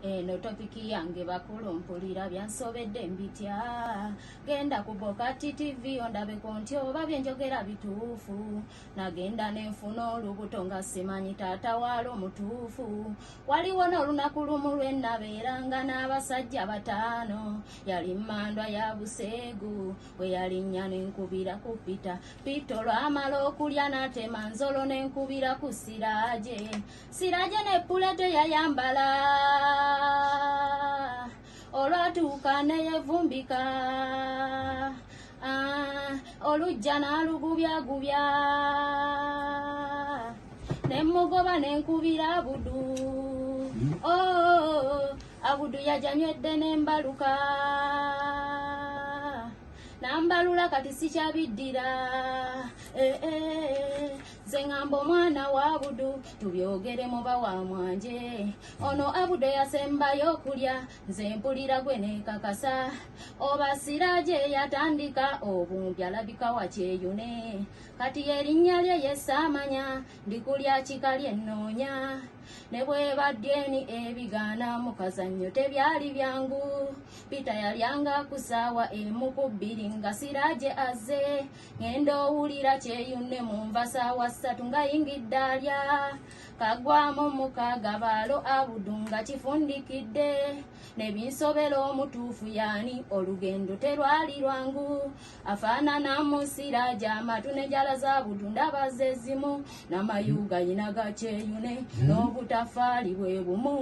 eno topiki yange bakulu mpulira byansobedde mbitya genda ku Bokati TV ondabe konti oba byenjogera bituufu nagenda nenfuna olubuto nga simanyi taata waalo mutuufu waliwo n'olunaku lumu lwe nabeeranga n'abasajja 5 yali mmandwa ya Buseegu bwe yalinnya nenkubira ku Pita olwamala okulya n'atema nzolo nenkubira ku Siraaje ne pulete yayambala olwatuuka neyevumbika olujja n'alugubyagubya nemugoba nenkubira Abudu yajanywedde nembaluka nambalula kati sikyabiddira nze ngamba omwana wa Abudu tubyogere muba wa mwanje ono Abudu yasembayo okulya nze mpulira gwe nekakasa oba Siraaje yatandika obumpi alabika wakyeyune kati erinnya lye yesamanya ndikulya kikali ennoonya ne bwe badyeni ebigaana mu kazannyo tebyali byangu Pita yalyanga ku ssaawa 1-2 nga Siraaje azze ngenda owulira kyeyune mu nva ssaawa 3 nga yingidde alya kagwamu 6 baalo Abudu nga kifundikidde nebinsobera omutuufu yaani olugendo terwali lwangu afaananamu Siraaje amatu n'enjala za Abudu ndaba ze zimu n'amayuga yinaga kyeyune n'obutafaali bwe bumu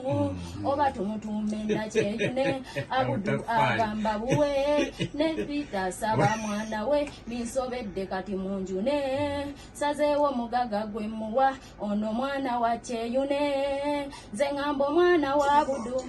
oba tumutuume ndakyeyune Abudu agamba buwe ne Pita asaba mwana we binsobedde kati munjune sazeewo mugaga gwe muwa ono mwana wa kyeyune nze ngamba omwana wa Abudu